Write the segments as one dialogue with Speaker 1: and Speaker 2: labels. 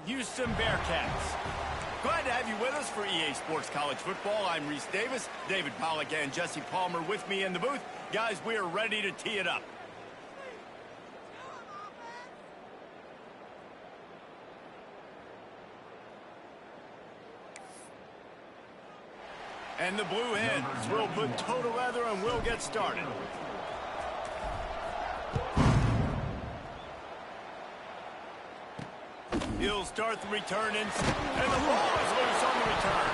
Speaker 1: Houston Bearcats. Glad to have you with us for EA Sports College Football. I'm Reese Davis, David Pollack, and Jesse Palmer with me in the booth. Guys, we are ready to tee it up. And the Blue Hens will put total leather and we'll get started. He'll start the return and the ball is loose on the return.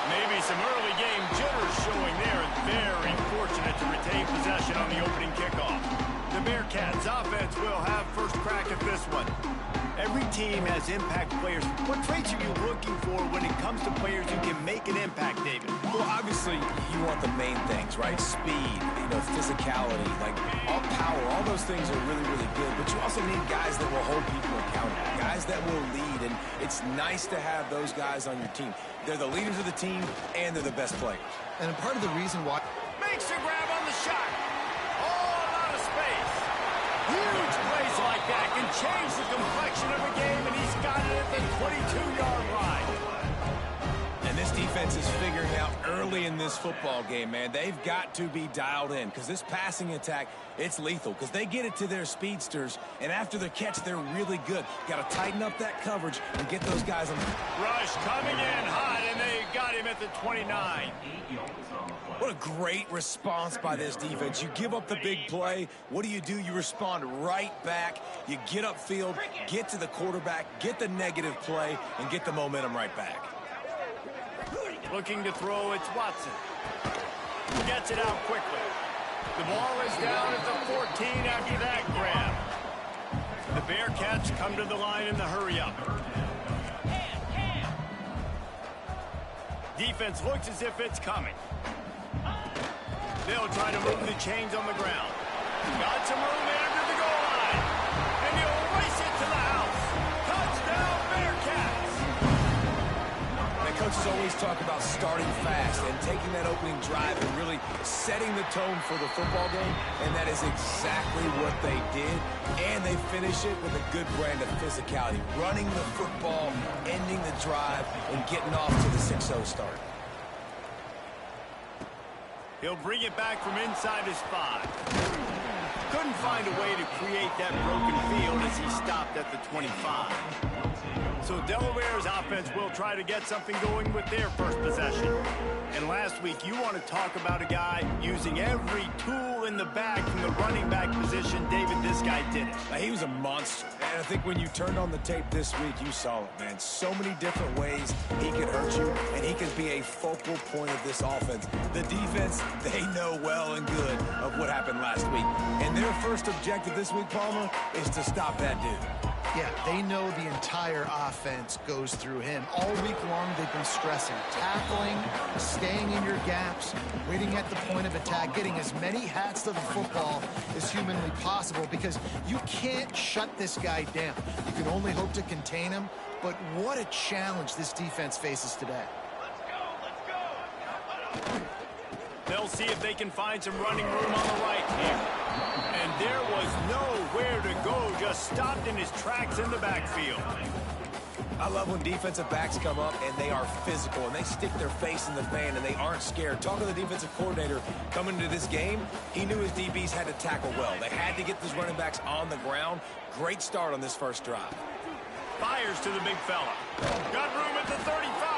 Speaker 1: Maybe some early game jitters showing there. Very fortunate to retain possession on the opening kickoff. The Bearcats offense will have first crack at this one. Every team has impact players. What traits are you looking for when it comes to players who can make an impact, David?
Speaker 2: Well, obviously, you want the main things, right? Speed, physicality, like all power, all those things are really, really good. But you also need guys that will hold people accountable, guys that will lead. And it's nice to have those guys on your team. They're the leaders of the team, and they're the best players.
Speaker 3: And part of the reason why...
Speaker 1: Makes a grab on the shot. All out of space. Huge plays like that can change the complexion of a game, and he's got it at the 22-yard line.
Speaker 2: And this defense is figuring out early in this football game, man. They've got to be dialed in because this passing attack, it's lethal because they get it to their speedsters, and after the catch, they're really good. Got to tighten up that coverage and get those guys on.
Speaker 1: Rush coming in hot, and they got him at the 29.
Speaker 2: What a great response by this defense. You give up the big play. What do? You respond right back. You get upfield, get to the quarterback, get the negative play, and get the momentum right back.
Speaker 1: Looking to throw, it's Watson. Gets it out quickly. The ball is down at the 14 after that grab. The Bearcats come to the line in the hurry-up. Defense looks as if it's coming. They'll try to move the chains on the ground. Got some room there to the goal line. And he'll race it to the house. Touchdown, Bearcats!
Speaker 2: The coaches always talk about starting fast and taking that opening drive and really setting the tone for the football game. And that is exactly what they did. And they finish it with a good brand of physicality. Running the football, ending the drive, and getting off to the 6-0 start.
Speaker 1: He'll bring it back from inside his 5. Couldn't find a way to create that broken field as he stopped at the 25. So Delaware's offense will try to get something going with their first possession. And last week, you want to talk about a guy using every tool in the bag from the running back position. David, this guy did it.
Speaker 2: He was a monster. And I think when you turned on the tape this week, you saw it, man. So many different ways he could hurt you, and he could be a focal point of this offense. The defense, they know well and good of what happened last week. And their first objective this week, Palmer, is to stop that dude.
Speaker 3: Yeah, they know the entire offense goes through him. All week long, they've been stressing. Tackling, staying in your gaps, waiting at the point of attack, getting as many hats to the football as humanly possible because you can't shut this guy down. You can only hope to contain him, but what a challenge this defense faces today.
Speaker 1: They'll see if they can find some running room on the right here. And there was nowhere to go, just stopped in his tracks in the backfield.
Speaker 2: I love when defensive backs come up and they are physical and they stick their face in the fan and they aren't scared. Talking to the defensive coordinator coming into this game, he knew his DBs had to tackle well. They had to get those running backs on the ground. Great start on this first drive.
Speaker 1: Fires to the big fella. Got room at the 35.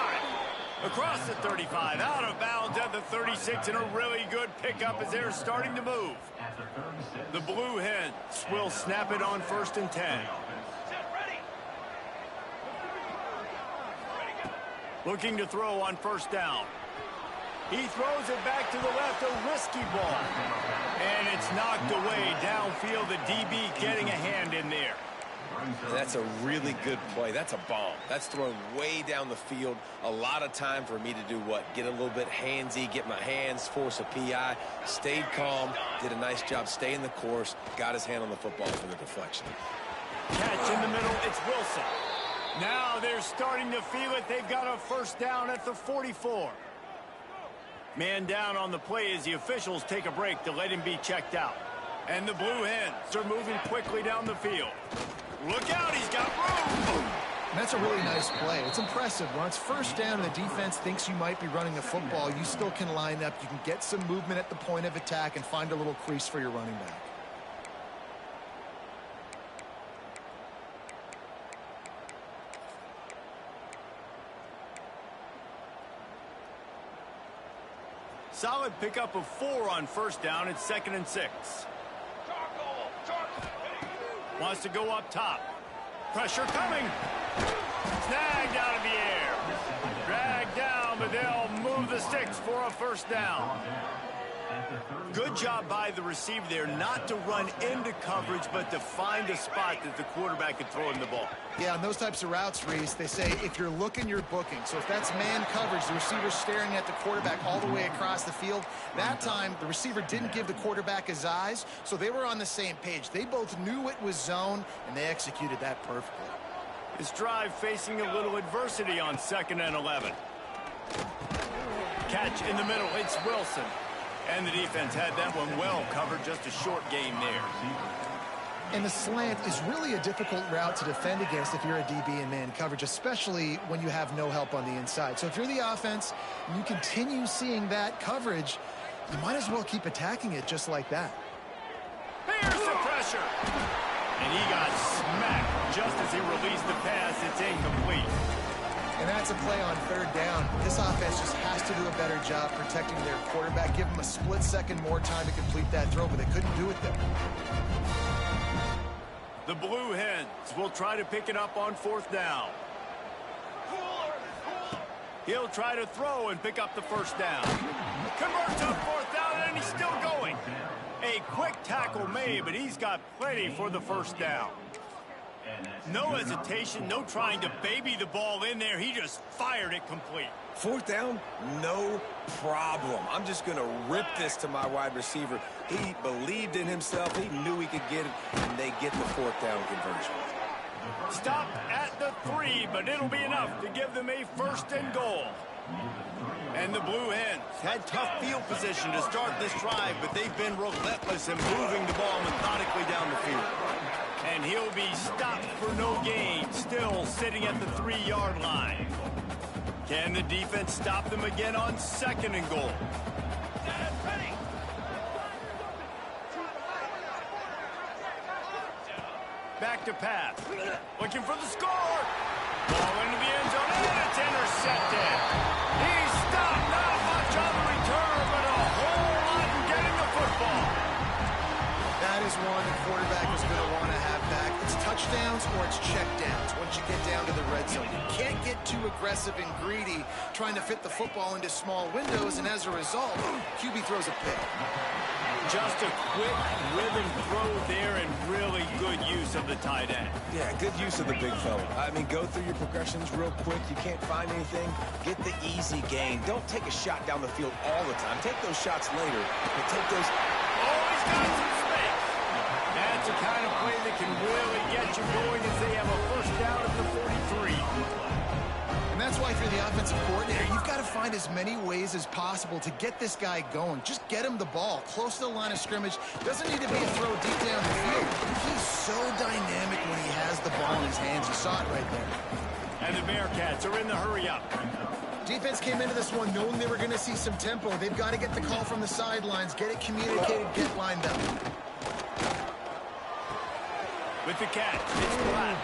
Speaker 1: Across the 35, out of bounds at the 36, and a really good pickup as they're starting to move. The Blue Hens will snap it on 1st and 10. Looking to throw on 1st down. He throws it back to the left, a risky ball. And it's knocked away downfield, the DB getting a hand in there.
Speaker 2: That's a really good play. That's a bomb. That's thrown way down the field. A lot of time for me to do what? Get a little bit handsy, get my hands, force a PI. Stayed calm, did a nice job staying the course, got his hand on the football for the deflection.
Speaker 1: Catch in the middle, it's Wilson. Now they're starting to feel it. They've got a 1st down at the 44. Man down on the play as the officials take a break to let him be checked out. And the Blue Hens are moving quickly down the field. Look out, he's got room.
Speaker 3: And that's a really nice play. It's impressive. When it's first down and the defense thinks you might be running the football, you still can line up. You can get some movement at the point of attack and find a little crease for your running back.
Speaker 1: Solid pickup of 4 on first down. It's 2nd and 6. Wants to go up top. Pressure coming. Snagged out of the air. Dragged down, but they'll move the sticks for a first down. Good job by the receiver there not to run into coverage, but to find a spot that the quarterback could throw him the ball.
Speaker 3: Yeah, on those types of routes, Reese, they say if you're looking, you're booking. So if that's man coverage, the receiver's staring at the quarterback all the way across the field. That time, the receiver didn't give the quarterback his eyes, so they were on the same page. They both knew it was zone, and they executed that perfectly.
Speaker 1: This drive facing a little adversity on 2nd and 11. Catch in the middle. It's Wilson. And the defense had that one well covered. Just a short gain there.
Speaker 3: And the slant is really a difficult route to defend against if you're a DB in man coverage, especially when you have no help on the inside. So if you're the offense and you continue seeing that coverage, you might as well keep attacking it just like that.
Speaker 1: Here's the pressure. And he got smacked just as he released the pass. It's incomplete.
Speaker 3: And that's a play on 3rd down. This offense just has to do a better job protecting their quarterback. Give them a split second more time to complete that throw, but they couldn't do it there.
Speaker 1: The Blue Hens will try to pick it up on 4th down. He'll try to throw and pick up the first down. Converts on 4th down, and he's still going. A quick tackle made, but he's got plenty for the first down. No hesitation, no trying to baby the ball in there. He just fired it complete.
Speaker 2: 4th down, no problem. I'm just going to rip this to my wide receiver. He believed in himself. He knew he could get it, and they get the 4th down conversion.
Speaker 1: Stop at the 3, but it'll be enough to give them a 1st and goal. And the Blue Hens had tough field position to start this drive, but they've been relentless in moving the ball methodically down the field. And he'll be stopped for no gain, still sitting at the 3-yard line. Can the defense stop them again on 2nd and goal? Back to pass. Looking for the score. Ball into the end zone, and it's intercepted. He's stopped. Not much on the return, but a whole lot in getting the football.
Speaker 3: That is one the quarterback is going to want to have back. It's touchdowns or it's checkdowns once you get down to the red zone. You can't get too aggressive and greedy trying to fit the football into small windows, and as a result, QB throws a pick.
Speaker 1: Just a quick rhythm throw there and really good use of the tight end.
Speaker 2: Yeah, good use of the big fella. I mean, go through your progressions real quick. You can't find anything. Get the easy gain. Don't take a shot down the field all the time. Take those shots later, but take those...
Speaker 1: Oh, he's got some space. That's the kind of play that can really get you going as they have a first down at the 43.
Speaker 3: And that's why if you're the offensive coordinator, you've got to find as many ways as possible to get this guy going. Just get him the ball close to the line of scrimmage. Doesn't need to be a throw deep down the field. He's so dynamic when he has the ball in his hands. You saw it right there.
Speaker 1: And the Bearcats are in the hurry up.
Speaker 3: Defense came into this one knowing they were going to see some tempo. They've got to get the call from the sidelines, get it communicated, get lined up.
Speaker 1: With the catch, it's Platt.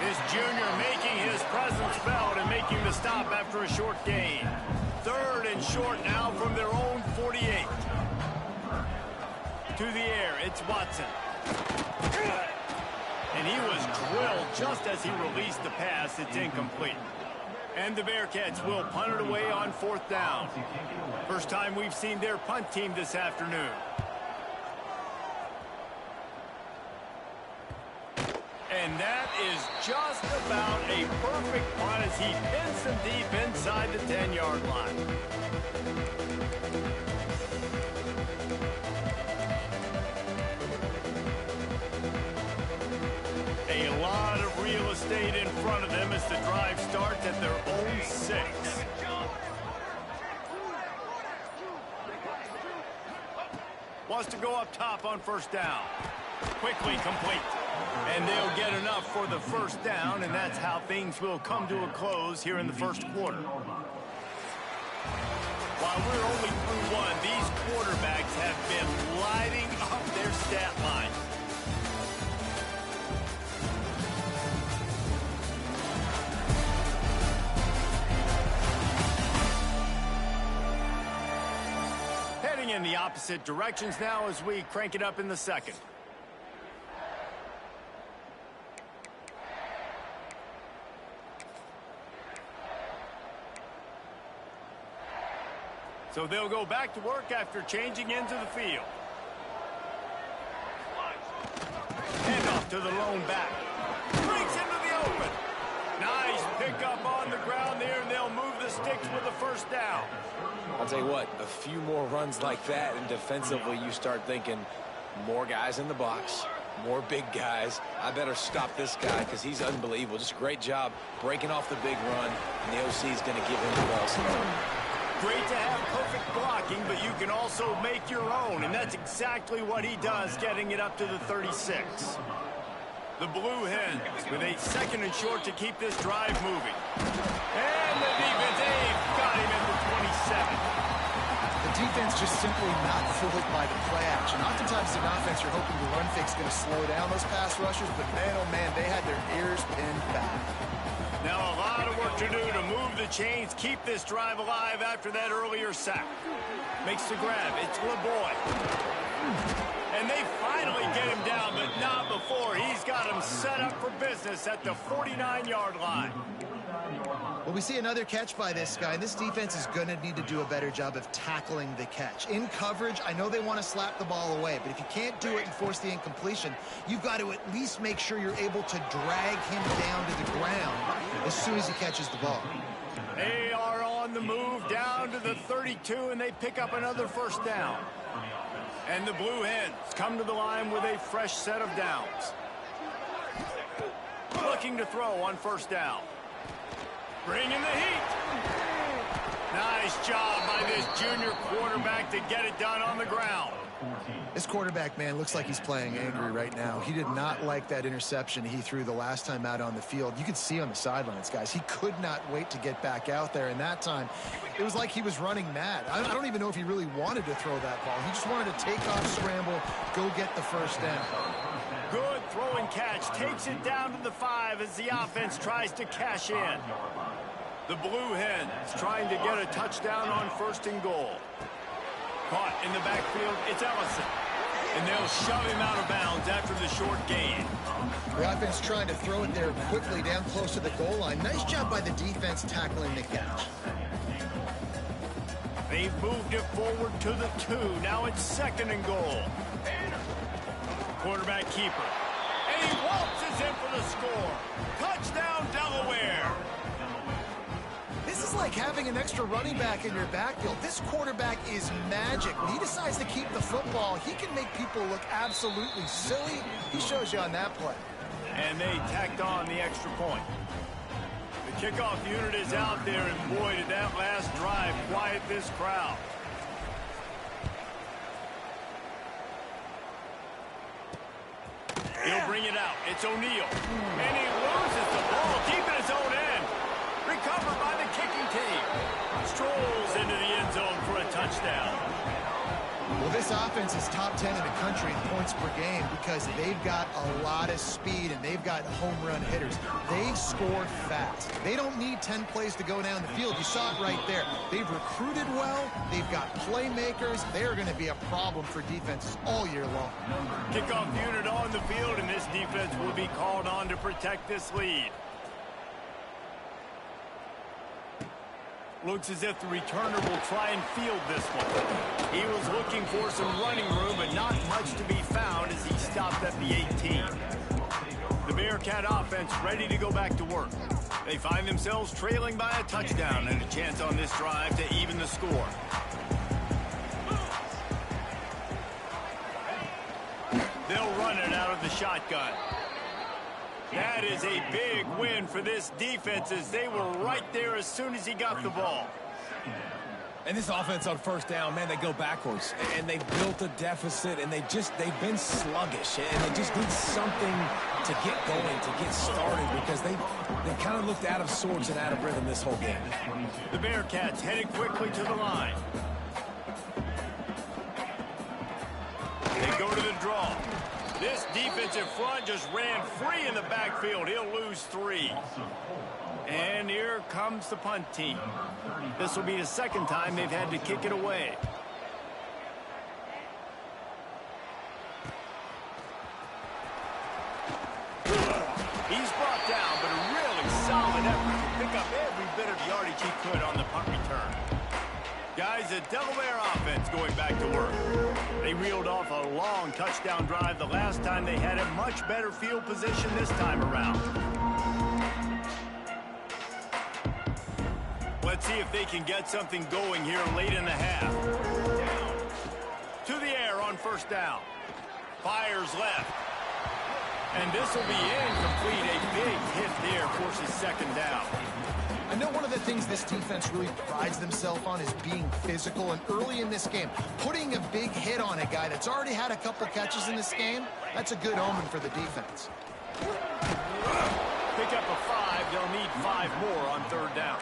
Speaker 1: This junior making his presence felt and making the stop after a short gain. 3rd and short now from their own 48. To the air, it's Watson. And he was drilled just as he released the pass. It's incomplete. And the Bearcats will punt it away on 4th down. First time we've seen their punt team this afternoon. And that is just about a perfect punt as he pins them deep inside the 10-yard line. A lot of real estate in front of them as the drive starts at their own 6. Wants to go up top on first down. Quickly complete. And they'll get enough for the first down, and that's how things will come to a close here in the first quarter. While we're only through one, these quarterbacks have been lighting up their stat line. Heading in the opposite directions now as we crank it up in the second. So they'll go back to work after changing into the field. Handoff to the lone back. Breaks into the open. Nice pickup on the ground there, and they'll move the sticks with the first down.
Speaker 2: I'll tell you what, a few more runs like that, and defensively you start thinking more guys in the box, more big guys. I better stop this guy because he's unbelievable. Just a great job breaking off the big run, and the OC is going to give him the ball.
Speaker 1: Great to have perfect blocking, but you can also make your own, and that's exactly what he does, getting it up to the 36. The Blue Hens with a second and short to keep this drive moving. And the defense, they've got him at the 27.
Speaker 3: The defense just simply not fooled by the play action. Oftentimes the offense, you're hoping the run fake's going to slow down those pass rushers, but man, oh man, they had their ears pinned back.
Speaker 1: Now a lot of work to do to move the chains, keep this drive alive after that earlier sack. Makes the grab. It's LeBoy. And they finally get him down, but not before. He's got him set up for business at the 49-yard line.
Speaker 3: Well, we see another catch by this guy, and this defense is going to need to do a better job of tackling the catch. In coverage, I know they want to slap the ball away, but if you can't do it and force the incompletion, you've got to at least make sure you're able to drag him down to the ground as soon as he catches the ball.
Speaker 1: They are on the move down to the 32, and they pick up another first down. And the Blue Hens come to the line with a fresh set of downs. Looking to throw on first down. Bringing the heat. Nice job by this junior quarterback to get it done on the ground.
Speaker 3: This quarterback, man, looks like he's playing angry right now. He did not like that interception he threw the last time out on the field. You could see on the sidelines, guys, he could not wait to get back out there. And that time, it was like he was running mad. I don't even know if he really wanted to throw that ball. He just wanted to take off, scramble, go get the first down.
Speaker 1: Good throw and catch. Takes it down to the 5 as the offense tries to cash in. The Blue Hens trying to get a touchdown on first and goal. Caught in the backfield, it's Ellison. And they'll shove him out of bounds after the short gain.
Speaker 3: The offense trying to throw it there quickly down close to the goal line. Nice job by the defense tackling the catch.
Speaker 1: They've moved it forward to the 2. Now it's second and goal. Quarterback keeper. And he waltzes in for the score. Touchdown, Delaware.
Speaker 3: This is like having an extra running back in your backfield. This quarterback is magic. When he decides to keep the football, he can make people look absolutely silly. He shows you on that play.
Speaker 1: And they tacked on the extra point. The kickoff unit is out there, and boy, did that last drive quiet this crowd. He'll bring it out. It's O'Neal. And he loses the ball deep in his own end. Recovered by the kicking team. Strolls into the end zone for a touchdown.
Speaker 3: Well, this offense is top 10 in the country in points per game because they've got a lot of speed and they've got home run hitters. They score fast. They don't need 10 plays to go down the field. You saw it right there. They've recruited well. They've got playmakers. They're going to be a problem for defenses all year long.
Speaker 1: Kickoff unit on the field, and this defense will be called on to protect this lead. Looks as if the returner will try and field this one. He was looking for some running room, but not much to be found as he stopped at the 18. The Bearcat offense ready to go back to work. They find themselves trailing by a touchdown and a chance on this drive to even the score. They'll run it out of the shotgun. That is a big win for this defense as they were right there as soon as he got the ball.
Speaker 2: And this offense on first down, man, they go backwards. And they've built a deficit, and they've been sluggish. And they just need something to get going, to get started, because they kind of looked out of sorts and out of rhythm this whole game.
Speaker 1: The Bearcats headed quickly to the line. They go to the draw. This defensive front just ran free in the backfield. He'll lose 3. And here comes the punt team. This will be the second time they've had to kick it away. He's brought down, but a really solid effort to pick up every bit of yardage he could on the punt return. Guys, the Delaware offense going back to work. They reeled off a long touchdown drive the last time they had a much better field position this time around. Let's see if they can get something going here late in the half. To the air on first down. Fires left. And this will be incomplete. A big hit there forces second down.
Speaker 3: I know one of the things this defense really prides themselves on is being physical. And early in this game, putting a big hit on a guy that's already had a couple catches in this game, that's a good omen for the defense.
Speaker 1: Pick up a 5. They'll need 5 more on third down.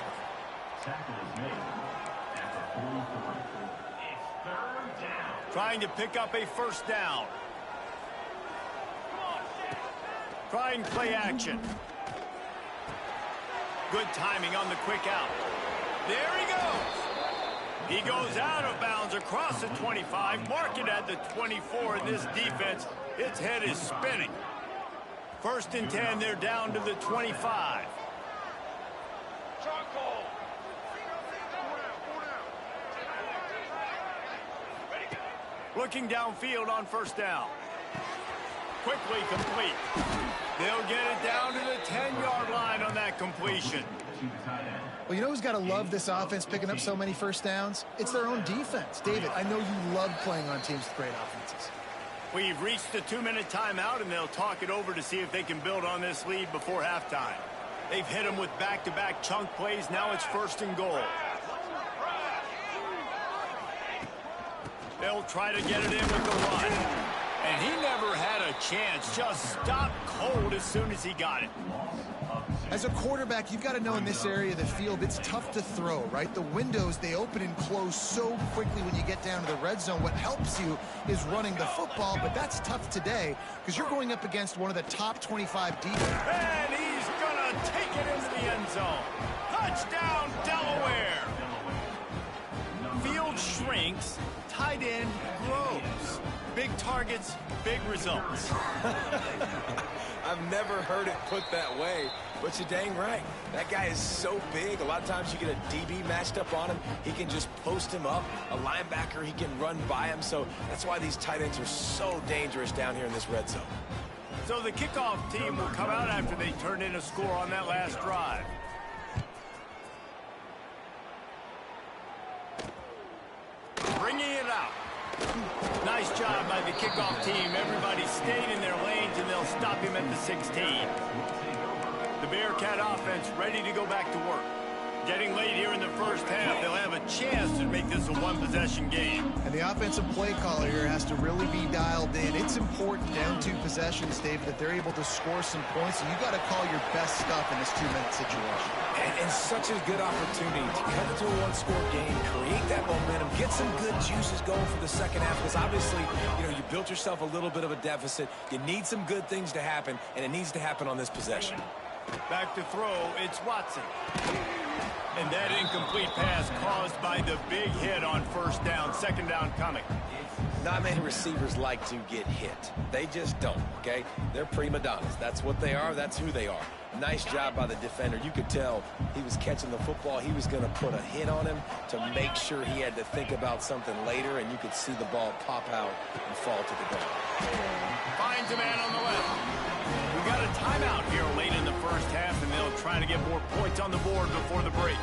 Speaker 1: Trying to pick up a first down. Trying play action. Good timing on the quick out. There he goes. He goes out of bounds across the 25. Mark it at the 24 in this defense. Its head is spinning. First and 10, they're down to the 25. Looking downfield on first down. Quickly complete. They'll get it down to the 10-yard line on that completion.
Speaker 3: Well, you know who's got to love this offense picking up so many first downs? It's their own defense. David, I know you love playing on teams with great offenses.
Speaker 1: We've reached the 2-minute timeout, and they'll talk it over to see if they can build on this lead before halftime. They've hit them with back-to-back chunk plays. Now it's first and goal. They'll try to get it in with the run. And he never had a chance. Just stopped cold as soon as he got it.
Speaker 3: As a quarterback, you've got to know in this area of the field, it's tough to throw, right? The windows, they open and close so quickly when you get down to the red zone. What helps you is running the football, but that's tough today because you're going up against one of the top 25 defense.
Speaker 1: And he's going to take it into the end zone. Touchdown, Delaware. Field shrinks, tight end grows. Big targets, big results.
Speaker 2: I've never heard it put that way, but you're dang right. That guy is so big. A lot of times you get a DB matched up on him. He can just post him up. A linebacker, he can run by him. So that's why these tight ends are so dangerous down here in this red zone.
Speaker 1: So the kickoff team will come out after they turn in a score on that last drive. Bringing it out. Nice job by the kickoff team. Everybody stayed in their lanes, and they'll stop him at the 16. The Bearcat offense ready to go back to work. Getting late here in the first half, they'll have a chance to make this a one-possession game.
Speaker 3: And the offensive play caller here has to really be dialed in. It's important down 2 possessions, David, that they're able to score some points, and you got to call your best stuff in this 2-minute situation.
Speaker 2: And such a good opportunity to cut into a one-score game, create that momentum, get some good juices going for the second half, because obviously, you built yourself a little bit of a deficit. You need some good things to happen, and it needs to happen on this possession.
Speaker 1: Back to throw, it's Watson. And that incomplete pass caused by the big hit on first down. Second down coming.
Speaker 2: Not many receivers like to get hit. They just don't, okay? They're prima donnas. That's what they are. That's who they are. Nice job by the defender. You could tell he was catching the football. He was going to put a hit on him to make sure he had to think about something later, and you could see the ball pop out and fall to the ground.
Speaker 1: Finds a man on the left. We got a timeout here late in the first half, and they'll try to get more points on the board before the break.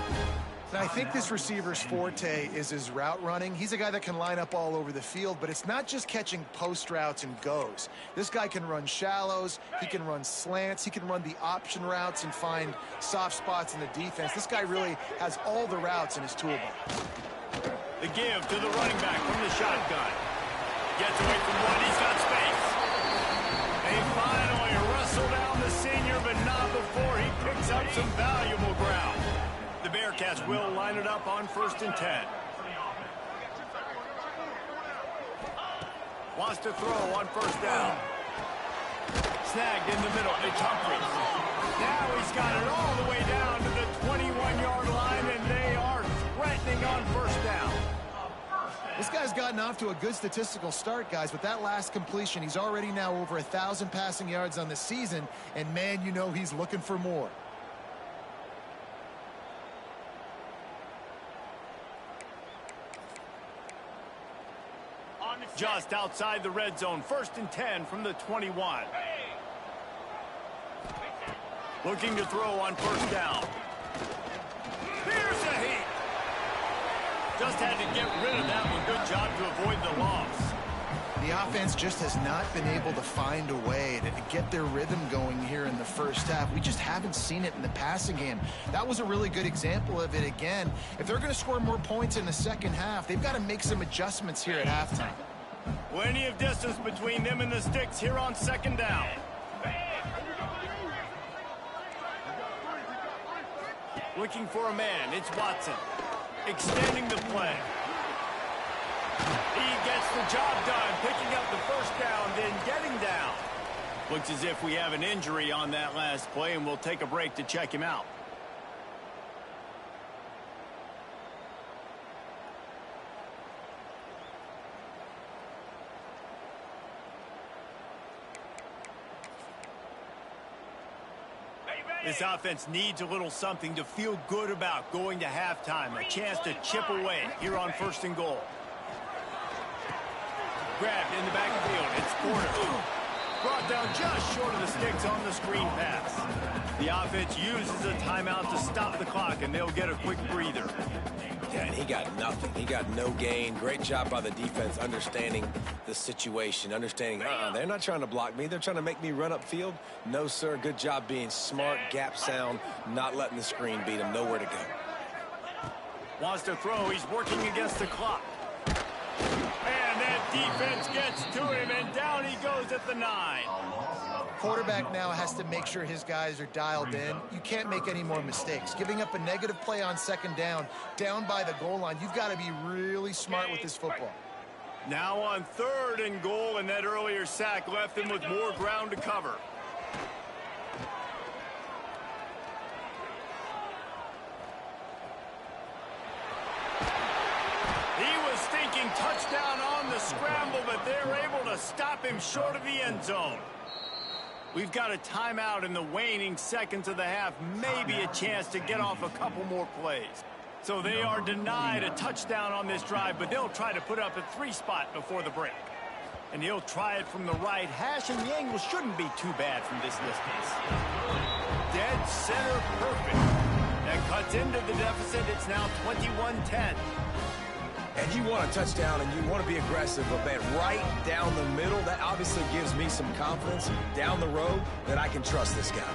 Speaker 3: And I think this receiver's forte is his route running. He's a guy that can line up all over the field, but it's not just catching post routes and goes. This guy can run shallows, he can run slants, he can run the option routes and find soft spots in the defense. This guy really has all the routes in his toolbox.
Speaker 1: The give to the running back from the shotgun. Gets away from one. He's got space. They finally wrestle down the senior, but not before he picks up some valuable ground. The Bearcats will line it up on 1st and 10. Wants to throw on 1st down. Snagged in the middle. It's Humphries. Now he's got it all the way down to the 21-yard line, and they are threatening on 1st down.
Speaker 3: This guy's gotten off to a good statistical start, guys. With that last completion, he's already now over 1,000 passing yards on the season, and man, you know he's looking for more.
Speaker 1: Just outside the red zone, 1st and 10 from the 21. Looking to throw on 1st down. Here's a heat. Just had to get rid of that one. Good job to avoid the loss.
Speaker 3: The offense just has not been able to find a way to get their rhythm going here in the first half. We just haven't seen it in the passing game. That was a really good example of it again. If they're going to score more points in the second half, they've got to make some adjustments here at halftime.
Speaker 1: Plenty of distance between them and the sticks here on 2nd down. Looking for a man. It's Watson. Extending the play. He gets the job done, picking up the 1st down, then getting down. Looks as if we have an injury on that last play, and we'll take a break to check him out. This offense needs a little something to feel good about going to halftime. A chance to chip away here on 1st and goal. Grabbed in the backfield. It's Porter. Brought down just short of the sticks on the screen pass. The offense uses a timeout to stop the clock, and they'll get a quick breather.
Speaker 2: Yeah, and he got nothing. He got no gain. Great job by the defense understanding the situation, understanding, they're not trying to block me. They're trying to make me run upfield. No, sir. Good job being smart, gap sound, not letting the screen beat him. Nowhere to go.
Speaker 1: Wants to throw. He's working against the clock. And that defense gets to him, and down he goes at the 9.
Speaker 3: Quarterback now has to make sure his guys are dialed in. You can't make any more mistakes. Giving up a negative play on 2nd down by the goal line, you've got to be really smart with this football.
Speaker 1: Now on 3rd and goal, and that earlier sack left him with more ground to cover. He was thinking touchdown on the scramble, but they're able to stop him short of the end zone. We've got a timeout in the waning seconds of the half, maybe a chance to get off a couple more plays. So they are denied a touchdown on this drive, but they'll try to put up a 3-spot before the break. And he'll try it from the right hash, and the angle shouldn't be too bad from this distance. Dead center perfect. That cuts into the deficit. It's now 21-10.
Speaker 2: And you want a touchdown and you want to be aggressive, but man, right down the middle, that obviously gives me some confidence down the road that I can trust this guy.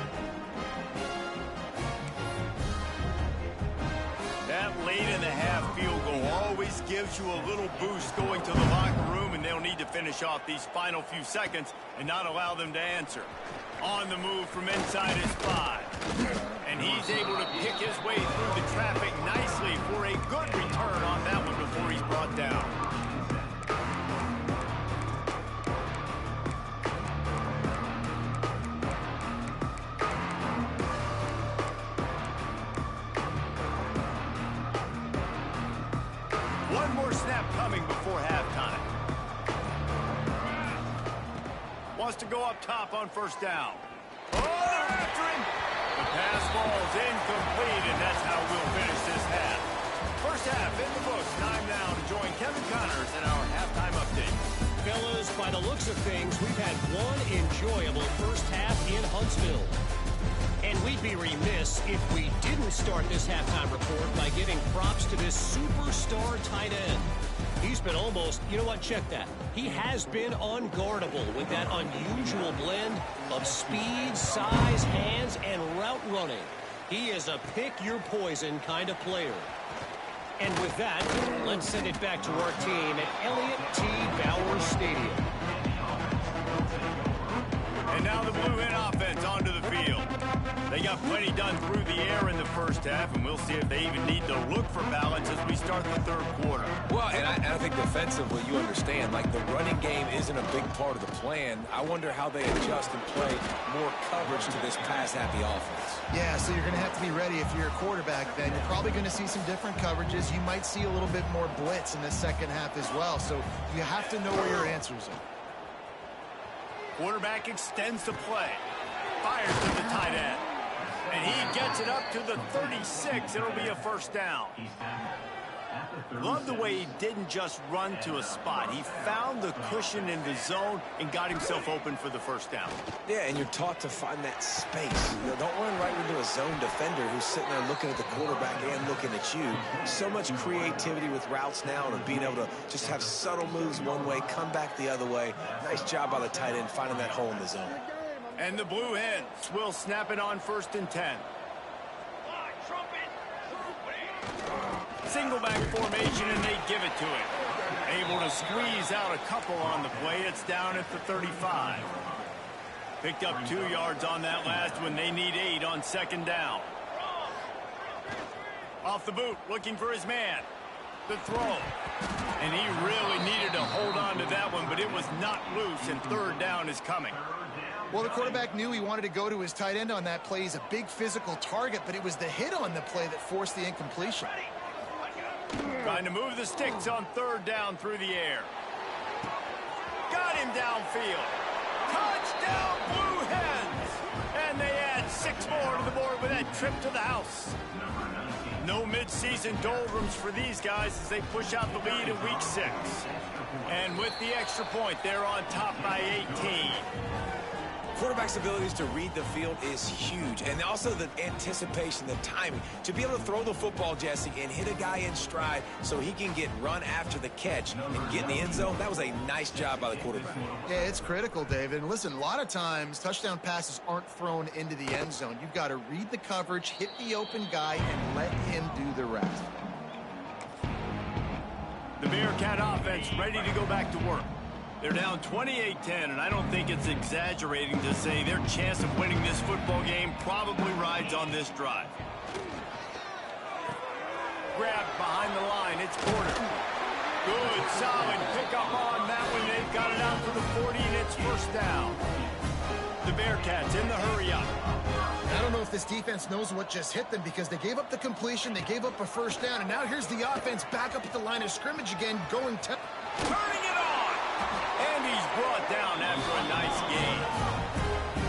Speaker 1: That late in the half field goal always gives you a little boost going to the locker room, and they'll need to finish off these final few seconds and not allow them to answer. On the move from inside his 5. And he's able to pick his way through the traffic nicely for a good return on that one before he's brought down. One more snap coming before halftime. Wants to go up top on 1st down. Oh, they're after him. The pass falls incomplete, and that's how we'll finish this half. First half in the books. Time now to join Kevin Connors in our halftime update.
Speaker 4: Fellas, by the looks of things, we've had one enjoyable first half in Huntsville. And we'd be remiss if we didn't start this halftime report by giving props to this superstar tight end. He's been almost, you know what, check that. He has been unguardable with that unusual blend of speed, size, hands, and route running. He is a pick-your-poison kind of player. And with that, let's send it back to our team at Elliott T. Bowers Stadium.
Speaker 1: And now the Blue Hen offense onto the field. They got plenty done through the air in the first half, and we'll see if they even need to look for balance as we start the third quarter.
Speaker 2: Well, and I think defensively, you understand, like the running game isn't a big part of the plan. I wonder how they adjust and play more coverage to this pass-happy offense.
Speaker 3: Yeah, so you're going to have to be ready if you're a quarterback then. You're probably going to see some different coverages. You might see a little bit more blitz in the second half as well, so you have to know where your answers are.
Speaker 1: Quarterback extends the play. Fires to the tight end. And he gets it up to the 36. It'll be a first down. Love the way he didn't just run to a spot. He found the cushion in the zone and got himself open for the first down.
Speaker 2: Yeah, and you're taught to find that space. You know, don't run right into a zone defender who's sitting there looking at the quarterback and looking at you. So much creativity with routes now and being able to just have subtle moves one way, come back the other way. Nice job by the tight end finding that hole in the zone.
Speaker 1: And the Blue Hens will snap it on 1st and 10. Single back formation, and they give it to him. Able to squeeze out a couple on the play. It's down at the 35. Picked up 2 yards on that last one. They need 8 on 2nd down. Off the boot, looking for his man. The throw. And he really needed to hold on to that one, but it was not loose, and 3rd down is coming.
Speaker 3: Well, the quarterback knew he wanted to go to his tight end on that play. He's a big physical target, but it was the hit on the play that forced the incompletion.
Speaker 1: Trying to move the sticks on 3rd down through the air. Got him downfield. Touchdown, Blue Hens! And they add 6 more to the board with that trip to the house. No midseason doldrums for these guys as they push out the lead in week 6. And with the extra point, they're on top by 18.
Speaker 2: Quarterback's abilities to read the field is huge, and also the anticipation, the timing. To be able to throw the football, Jesse, and hit a guy in stride so he can get run after the catch and get in the end zone, that was a nice job by the quarterback.
Speaker 3: Yeah, it's critical, David. And listen, a lot of times touchdown passes aren't thrown into the end zone. You've got to read the coverage, hit the open guy, and let him do the rest.
Speaker 1: The Bearcat offense ready to go back to work. They're down 28-10, and I don't think it's exaggerating to say their chance of winning this football game probably rides on this drive. Grabbed behind the line, it's Porter. Good, solid pickup on that one. They've got it out to the 40, and it's 1st down. The Bearcats in the hurry-up.
Speaker 3: I don't know if this defense knows what just hit them because they gave up the completion, they gave up a 1st down, and now here's the offense back up at the line of scrimmage again, going to...
Speaker 1: Turning it on! And he's brought down after a nice gain.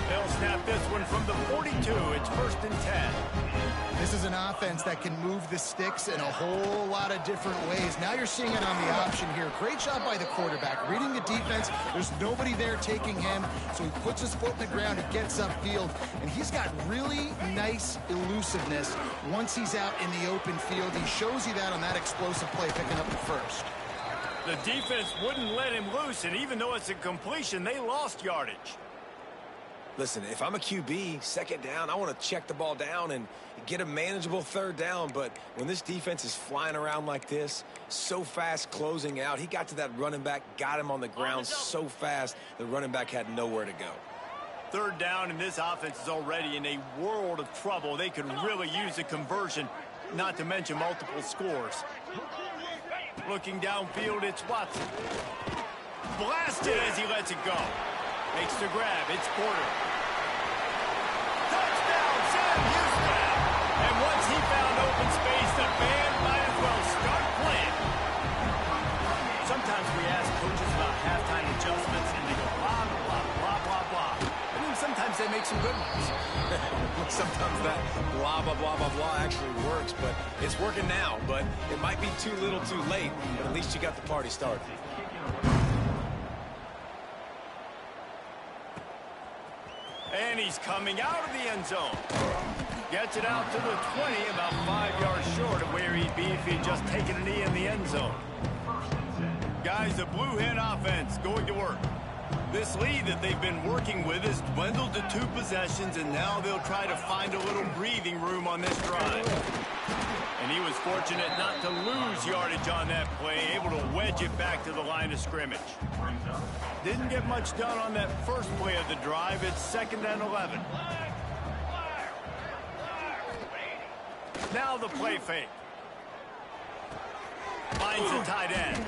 Speaker 1: They'll snap this one from the 42. It's 1st and 10.
Speaker 3: This is an offense that can move the sticks in a whole lot of different ways. Now you're seeing it on the option here. Great job by the quarterback. Reading the defense, there's nobody there taking him, so he puts his foot in the ground and gets upfield. And he's got really nice elusiveness once he's out in the open field. He shows you that on that explosive play, picking up the 1st.
Speaker 1: The defense wouldn't let him loose, and even though it's a completion, they lost yardage.
Speaker 2: Listen, if I'm a QB, 2nd down, I want to check the ball down and get a manageable 3rd down. But when this defense is flying around like this, so fast closing out, he got to that running back, got him on the ground so fast, the running back had nowhere to go.
Speaker 1: 3rd down, and this offense is already in a world of trouble. They could really use a conversion, not to mention multiple scores. Looking downfield, it's Watson. Blasted as he lets it go. Makes the grab. It's Porter. Touchdown, Sam Houston. And once he found open space, the band might as well start playing. Sometimes we ask coaches about halftime adjustments, and they go blah, blah, blah, blah, blah. I mean, sometimes they make some good ones.
Speaker 2: Sometimes that blah, blah, blah, blah, blah actually works, but it's working now. But it might be too little too late, but at least you got the party started.
Speaker 1: And he's coming out of the end zone. Gets it out to the 20, about 5 yards short of where he'd be if he'd just taken a knee in the end zone. Guys, the Blue Hen offense going to work. This lead that they've been working with has dwindled to 2 possessions, and now they'll try to find a little breathing room on this drive. And And he was fortunate not to lose yardage on that play, able to wedge it back to the line of scrimmage. Didn't get much done on that first play of the drive. It's 2nd and 11. Now the play fake. Finds the tight end.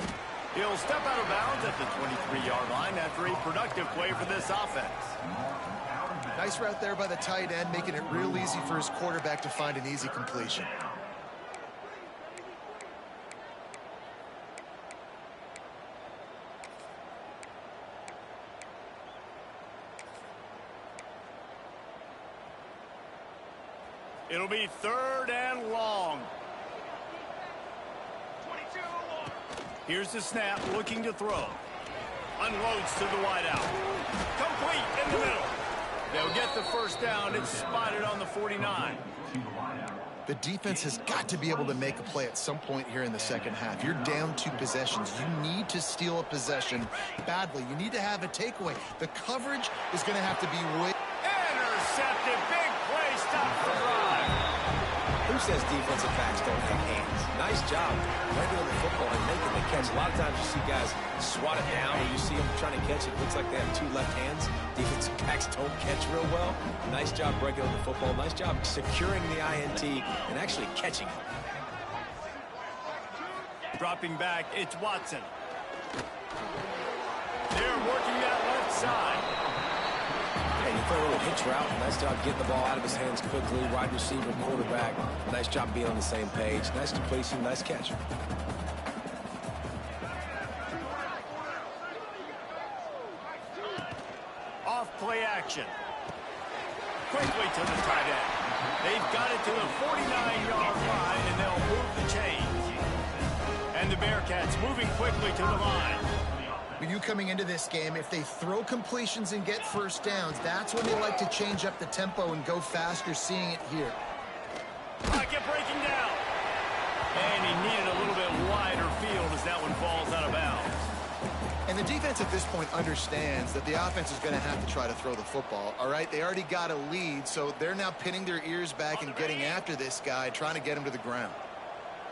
Speaker 1: He'll step out of bounds at the 23-yard line after a productive play for this offense.
Speaker 3: Nice route there by the tight end, making it real easy for his quarterback to find an easy completion.
Speaker 1: It'll be 3rd and long. Here's the snap, looking to throw. Unloads to the wideout. Complete in the middle. They'll get the first down. It's spotted on the 49.
Speaker 3: The defense has got to be able to make a play at some point here in the second half. You're down 2 possessions. You need to steal a possession badly. You need to have a takeaway. The coverage is going to have to be way...
Speaker 1: Intercepted. Big play. Stop the drive.
Speaker 2: Who says defensive backs don't have hands? Nice job regular the football and making the catch. A lot of times you see guys swat it down, or you see them trying to catch it. Looks like they have 2 left hands. Defensive backs don't catch real well. Nice job breaking on the football. Nice job securing the INT and actually catching it.
Speaker 1: Dropping back, it's Watson. They're working that left side.
Speaker 2: And you throw a little hitch route. Nice job getting the ball out of his hands quickly. Wide receiver, quarterback. Nice job being on the same page. Nice completion, nice catch.
Speaker 1: Off play action. Quickly to the tight end. They've got it to the 49-yard line, and they'll move the chains. And the Bearcats moving quickly to the line.
Speaker 3: When you coming into this game, if they throw completions and get first downs, that's when they like to change up the tempo and go faster, seeing it here.
Speaker 1: Pocket breaking down. And he needed a little bit wider field as that one falls out of bounds.
Speaker 3: And the defense at this point understands that the offense is going to have to try to throw the football, all right? They already got a lead, so they're now pinning their ears back and getting after this guy, trying to get him to the ground.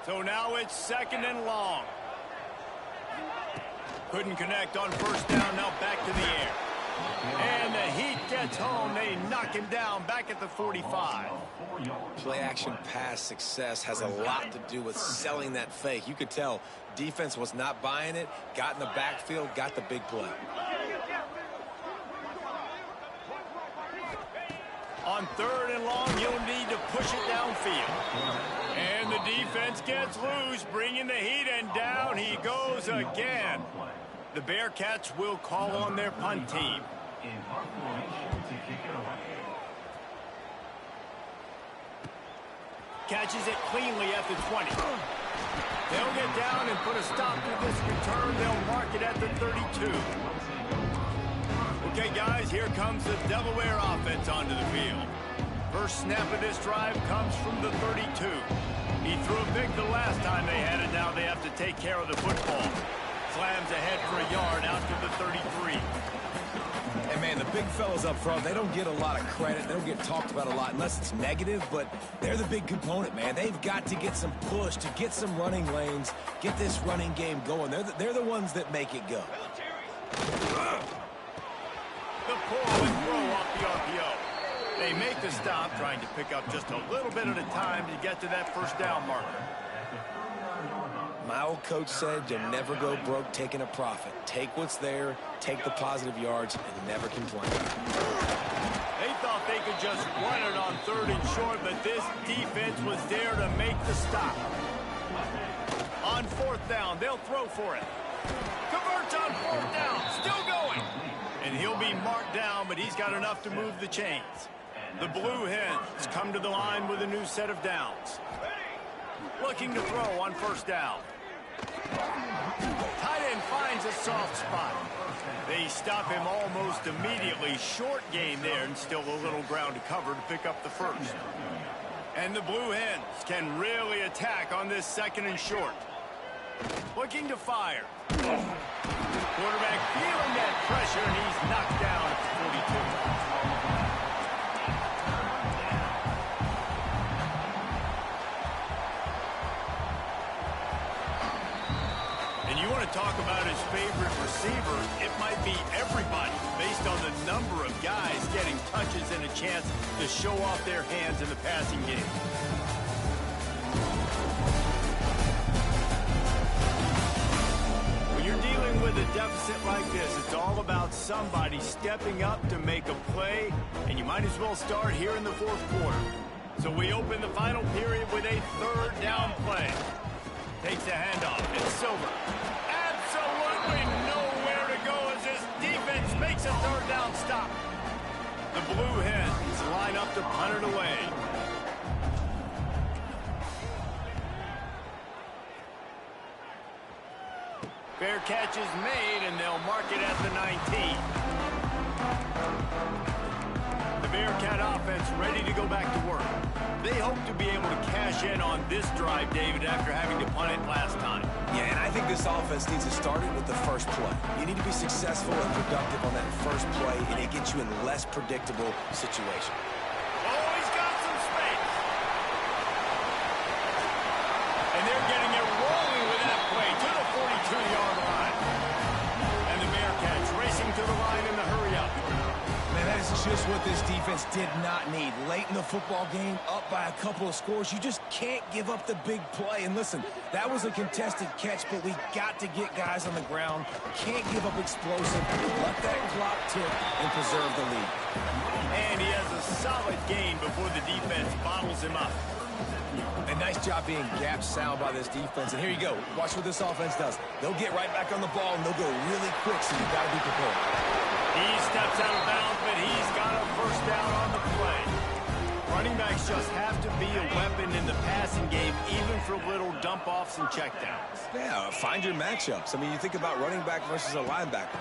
Speaker 1: So now it's 2nd and long. Couldn't connect on first down, now back to the air. And the Heat gets home. They knock him down back at the 45.
Speaker 2: Play action pass success has a lot to do with selling that fake. You could tell defense was not buying it, got in the backfield, got the big play.
Speaker 1: On 3rd and long, you'll need to push it downfield. And the defense gets loose, bringing the Heat, and down he goes again. The Bearcats will call on their punt team. Catches it cleanly at the 20. They'll get down and put a stop to this return. They'll mark it at the 32. Okay, guys, here comes the Delaware offense onto the field. First snap of this drive comes from the 32. He threw it big the last time they had it. Now they have to take care of the football. Slams ahead for a yard out to the 33.
Speaker 2: And, man, the big fellas up front, they don't get a lot of credit. They don't get talked about a lot unless it's negative, but they're the big component, man. They've got to get some push, to get some running lanes, get this running game going. They're the ones that make it go.
Speaker 1: The pull and throw off the RPO. They make the stop, trying to pick up just a little bit at a time to get to that first down marker.
Speaker 2: My old coach said you'll never go broke taking a profit. Take what's there, take the positive yards, and never complain.
Speaker 1: They thought they could just run it on 3rd and short, but this defense was there to make the stop. On 4th down, they'll throw for it. Converts on 4th down, still going. And he'll be marked down, but he's got enough to move the chains. The Blue Hens come to the line with a new set of downs. Looking to throw on first down. Tight end finds a soft spot. They stop him almost immediately. Short gain there, and still a little ground to cover to pick up the first. And the Blue Hens can really attack on this 2nd and short. Looking to fire. Quarterback feeling that pressure, and he's knocked down at the 42. And you want to talk about his favorite receiver, it might be everybody based on the number of guys getting touches and a chance to show off their hands in the passing game. When you're dealing with a deficit like this, it's all about somebody stepping up to make a play, and you might as well start here in the fourth quarter. So we open the final period with a third down play. Takes a handoff. It's Silver. Absolutely nowhere to go as this defense makes a third down stop. The Blue Hens line up to punt it away. Fair catch is made, and they'll mark it at the 19. The Bearcat offense ready to go back to work. They hope to be able to cash in on this drive, David, after having to punt it last time.
Speaker 2: Yeah, and I think this offense needs to start it with the first play. You need to be successful and productive on that first play, and it gets you in a less predictable situation.
Speaker 1: Oh, he's got some space. And they're getting it rolling with that play to the 42-yard line. And the Bearcats racing to the line in the hurry-up.
Speaker 2: Man, that is just what this defense did not need. Late in the football game, up by a couple of scores, you just can't give up the big play. And listen, that was a contested catch, but we got to get guys on the ground. Can't give up explosive. Let that clock tick and preserve the lead.
Speaker 1: And he has a solid gain before the defense bottles him up.
Speaker 2: A nice job being gap sound by this defense. And here you go. Watch what this offense does. They'll get right back on the ball, and they'll go really quick, so you've got to be prepared.
Speaker 1: He steps out of bounds, but he's got a first down on the play. Running backs just have to be a weapon in the passing game, even for little dump-offs and checkdowns.
Speaker 2: Yeah, find your matchups. I mean, you think about running back versus a linebacker.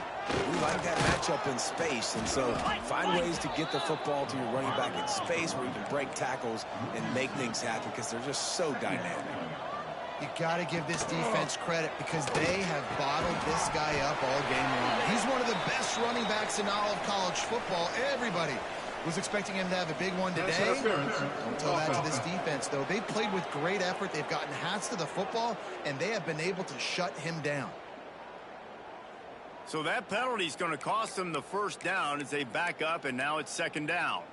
Speaker 2: We like that matchup in space, and so find ways to get the football to your running back in space where you can break tackles and make things happen because they're just so dynamic.
Speaker 3: You got to give this defense credit because they have bottled this guy up all game long. He's one of the best running backs in all of college football. Everybody was expecting him to have a big one today. Don't tell that to this defense, though. They played with great effort. They've gotten hats to the football, and they have been able to shut him down.
Speaker 1: So that penalty is going to cost them the first down as they back up, and now it's second down.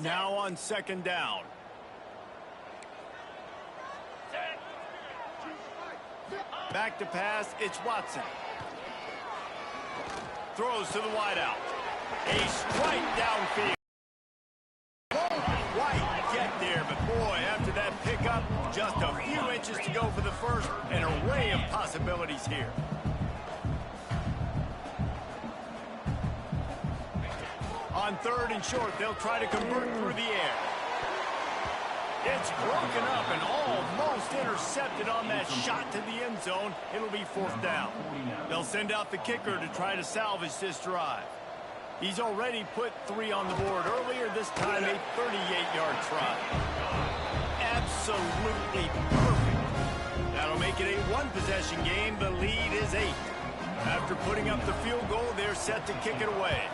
Speaker 1: Now on second down. Back to pass, it's Watson. Throws to the wideout. A strike downfield. Won't quite get there, but boy, after that pickup, just a few inches to go for the first. An array of possibilities here. On third and short, they'll try to convert through the air. It's broken up and almost intercepted on that shot to the end zone. It'll be fourth down. They'll send out the kicker to try to salvage this drive. He's already put 3 on the board earlier, this time a 38-yard try. Absolutely perfect. That'll make it a one-possession game. The lead is 8. After putting up the field goal, they're set to kick it away.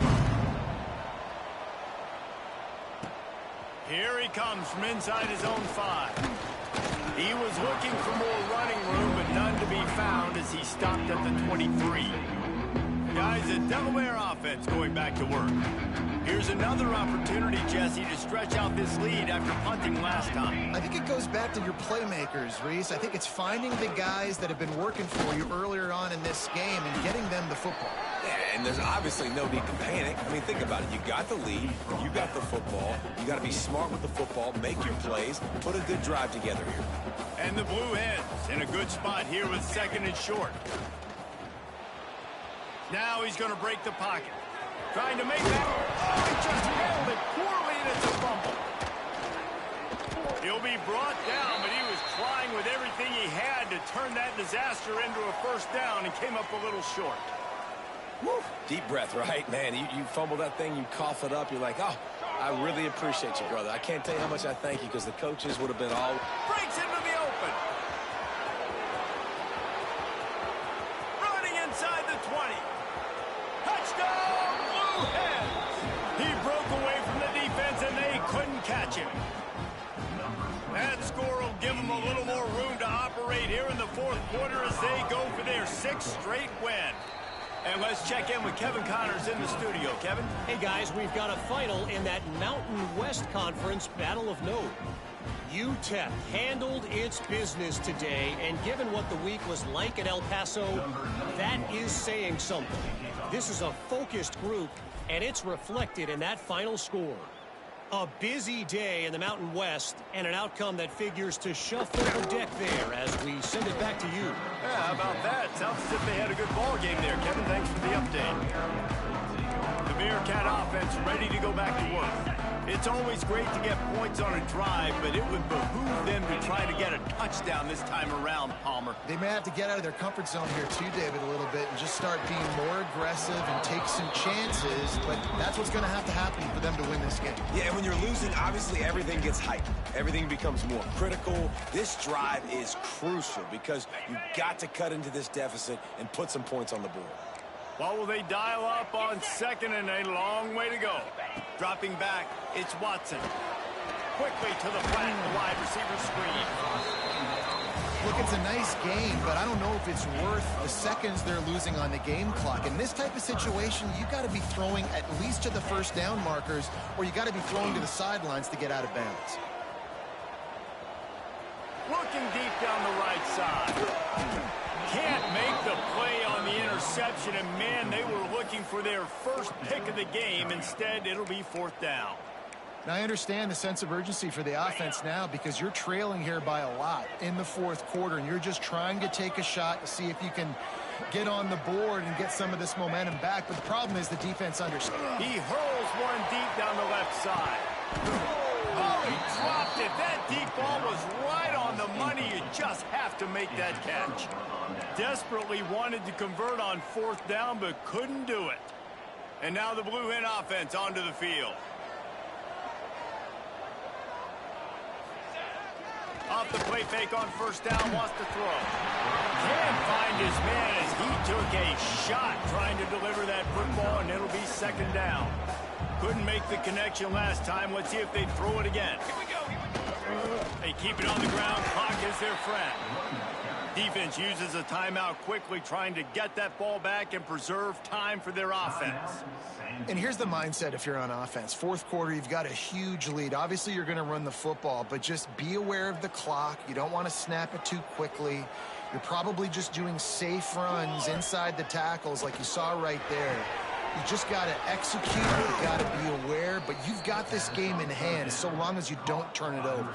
Speaker 1: Here he comes from inside his own 5. He was looking for more running room, but none to be found as he stopped at the 23. Guys, the Delaware offense going back to work. Here's another opportunity, Jesse, to stretch out this lead after punting last time.
Speaker 3: I think it goes back to your playmakers, Reese. I think it's finding the guys that have been working for you earlier on in this game and getting them the football.
Speaker 2: Yeah, and there's obviously no need to panic. I mean, think about it. You got the lead. You got the football. You got to be smart with the football, make your plays, put a good drive together here.
Speaker 1: And the Blue Hens in a good spot here with second and short. Now he's going to break the pocket. Trying to make that. Oh, he just handled it poorly, and it's a fumble. He'll be brought down, but he was trying with everything he had to turn that disaster into a first down and came up a little short.
Speaker 2: Woo. Deep breath, right? Man, you fumble that thing, you cough it up, you're like, oh, I really appreciate you, brother. I can't tell you how much I thank you because the coaches would have been all...
Speaker 1: Breaks into the open. Running inside the 20. Touchdown, Blue Hens. He broke away from the defense, and they couldn't catch him. That score will give them a little more room to operate here in the fourth quarter as they go for their 6th straight win. And let's check in with Kevin Connors in the studio. Kevin?
Speaker 4: Hey, guys, we've got a final in that Mountain West Conference battle of note. UTEP handled its business today, and given what the week was like at El Paso, that is saying something. This is a focused group, and it's reflected in that final score. A busy day in the Mountain West, and an outcome that figures to shuffle the deck there as we send it back to you.
Speaker 1: Yeah, how about that? Sounds as if they had a good ball game there, Kevin. Thanks for the update. The Bearcat offense ready to go back to work. It's always great to get points on a drive, but it would behoove them to try to get a touchdown this time around, Palmer.
Speaker 3: They may have to get out of their comfort zone here too, David, a little bit and just start being more aggressive and take some chances, but that's what's going to happen for them to win this game.
Speaker 2: Yeah, and when you're losing, obviously everything gets heightened. Everything becomes more critical. This drive is crucial because you've got to cut into this deficit and put some points on the board.
Speaker 1: What will they dial up on second and a long way to go? Dropping back, it's Watson. Quickly to the flat, the wide receiver screen.
Speaker 3: Look, it's a nice game, but I don't know if it's worth the seconds they're losing on the game clock. In this type of situation, you got to be throwing at least to the first down markers, or you got to be throwing to the sidelines to get out of bounds.
Speaker 1: Looking deep down the right side. Can't make the play on the interception, and man, they were looking for their first pick of the game. Instead, it'll be 4th down.
Speaker 3: Now, I understand the sense of urgency for the offense now because you're trailing here by a lot in the 4th quarter, and you're just trying to take a shot to see if you can get on the board and get some of this momentum back. But the problem is the defense understands.
Speaker 1: He hurls one deep down the left side. Oh, he dropped it. That deep ball was right on the money. You just have to make that catch. Desperately wanted to convert on 4th down, but couldn't do it. And now the Blue Hen offense onto the field. Off the play fake on 1st down, wants to throw. Can't find his man as he took a shot trying to deliver that football, and it'll be 2nd down. Couldn't make the connection last time. Let's see if they throw it again. Here we go. They keep it on the ground. Clock is their friend. Defense uses a timeout quickly, trying to get that ball back and preserve time for their offense.
Speaker 3: And here's the mindset if you're on offense. 4th quarter, you've got a huge lead. Obviously, you're going to run the football, but just be aware of the clock. You don't want to snap it too quickly. You're probably just doing safe runs inside the tackles like you saw right there. You just got to execute. You got to be aware, but you've got this game in hand so long as you don't turn it over.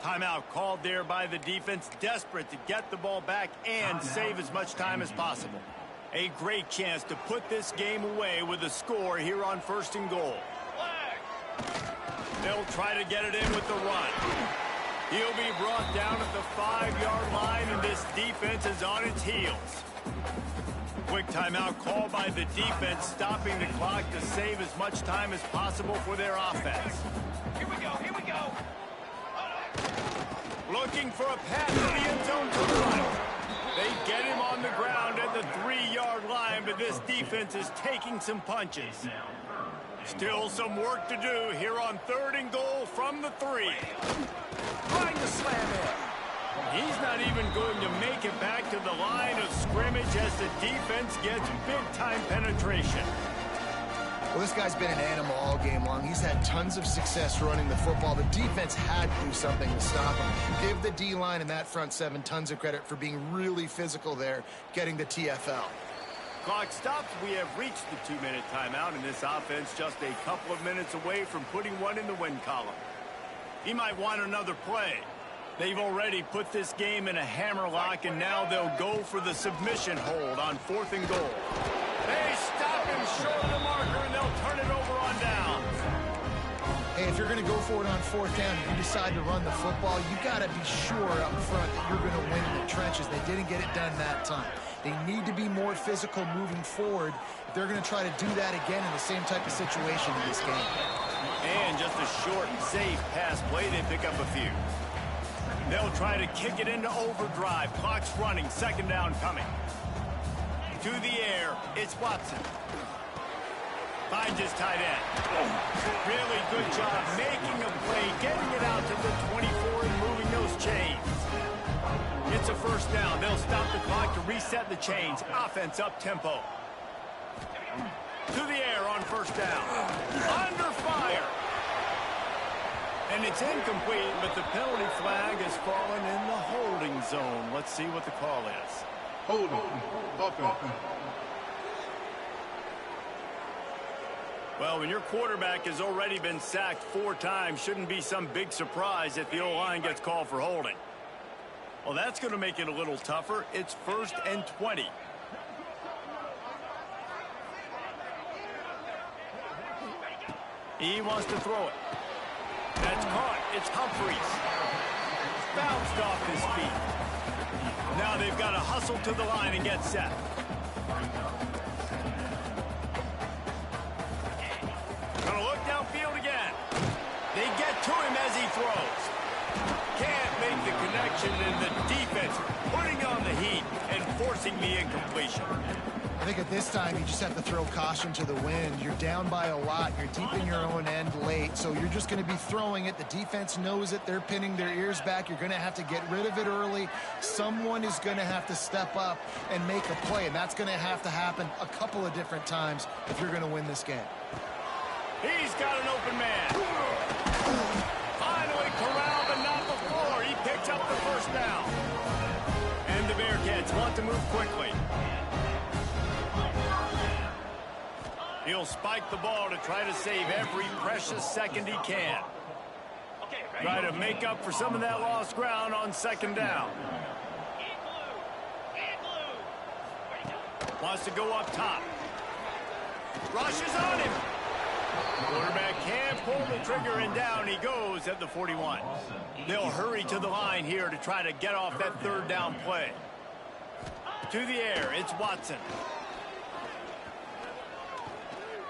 Speaker 1: Timeout called there by the defense, desperate to get the ball back and save as much time as possible. A great chance to put this game away with a score here on 1st and goal. They'll try to get it in with the run. He'll be brought down at the 5-yard line, and this defense is on its heels. Quick timeout called by the defense, stopping the clock to save as much time as possible for their offense.
Speaker 5: Here we go, here we go.
Speaker 1: Looking for a pass to the end zone to the right. They get him on the ground at the 3-yard line, but this defense is taking some punches. Still some work to do here on 3rd and goal from the 3.
Speaker 2: Trying to slam it.
Speaker 1: He's not even going to make it back to the line of scrimmage as the defense gets big-time penetration.
Speaker 3: Well, this guy's been an animal all game long. He's had tons of success running the football. The defense had to do something to stop him. Give the D-line and that front 7 tons of credit for being really physical there, getting the TFL.
Speaker 1: Clock stops. We have reached the 2-minute timeout, and this offense just a couple of minutes away from putting one in the win column. He might want another play. They've already put this game in a hammerlock, and now they'll go for the submission hold on 4th and goal. They stop him short of the marker, and they'll turn it over on down.
Speaker 3: Hey, if you're going to go for it on 4th down, if you decide to run the football, you got to be sure up front that you're going to win in the trenches. They didn't get it done that time. They need to be more physical moving forward if they're going to try to do that again in the same type of situation in this game.
Speaker 1: And just a short, safe pass play, they pick up a few. They'll try to kick it into overdrive. Clock's running, 2nd down coming. To the air, it's Watson. Finds his tight end. Really good job making a play, getting it out to the 24 and moving those chains. It's a first down. They'll stop the clock to reset the chains. Offense up tempo. To the air on first down. Under fire. And it's incomplete, but the penalty flag has fallen in the holding zone. Let's see what the call is.
Speaker 6: Holding. Offense.
Speaker 1: Well, when your quarterback has already been sacked 4 times, shouldn't be some big surprise if the O-line gets called for holding. Well, that's going to make it a little tougher. It's 1st and 20. He wants to throw it. That's caught. It's Humphries. Bounced off his feet. Now they've got to hustle to the line and get set. Gonna look downfield again. They get to him as he throws. Can't make the connection, and the defense putting on the heat and forcing the incompletion.
Speaker 3: I think at this time, you just have to throw caution to the wind. You're down by a lot. You're deep in your own end late, so you're just going to be throwing it. The defense knows it. They're pinning their ears back. You're going to have to get rid of it early. Someone is going to have to step up and make a play, and that's going to have to happen a couple of different times if you're going to win this game.
Speaker 1: He's got an open man. Finally corralled, but not before. He picks up the first down. And the Bearcats want to move quickly. He'll spike the ball to try to save every precious second he can. Try to make up for some of that lost ground on 2nd down. Wants to go up top. Rushes on him. Quarterback can't pull the trigger, and down he goes at the 41. They'll hurry to the line here to try to get off that 3rd down play. To the air, it's Watson.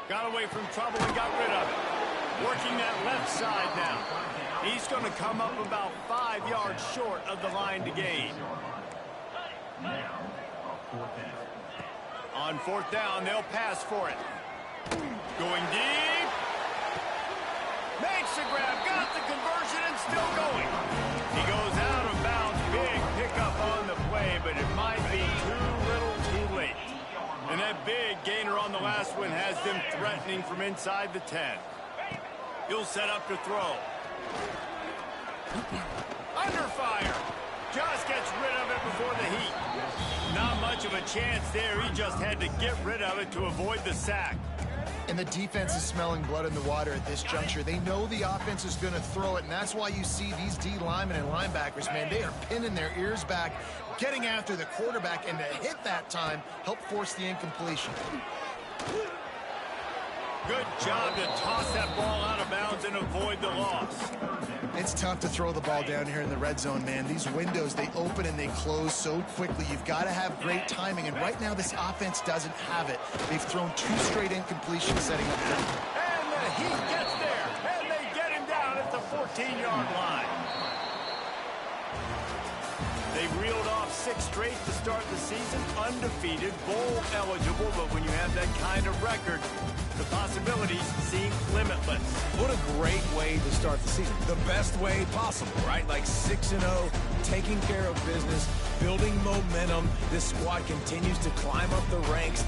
Speaker 1: Got away from trouble and got rid of it. Working that left side now. He's going to come up about 5 yards short of the line to gain. On 4th down, they'll pass for it. Going deep. Makes the grab, got the conversion, and still going. He goes out of bounds. Big pickup on the play, but it might be too little too late. And that big gainer on the last one has them threatening from inside the 10. He'll set up to throw. Under fire. Just gets rid of it before the heat. Not much of a chance there. He just had to get rid of it to avoid the sack.
Speaker 3: And the defense is smelling blood in the water at this juncture. They know the offense is going to throw it, and that's why you see these D linemen and linebackers, man, they are pinning their ears back, getting after the quarterback, and to hit that time, help force the incompletion.
Speaker 1: Good job to toss that ball out of bounds and avoid the loss.
Speaker 3: It's tough to throw the ball down here in the red zone, man. These windows, they open and they close so quickly. You've got to have great timing, and right now this offense doesn't have it. They've thrown 2 straight incompletions setting up there.
Speaker 1: And the heat gets there, and they get him down at the 14-yard line. They reeled off 6 straight to start the season, undefeated, bowl eligible, but when you have that kind of record, the possibilities seem limitless.
Speaker 2: What a great way to start the season. The best way possible, right? Like 6-0, taking care of business, building momentum. This squad continues to climb up the ranks.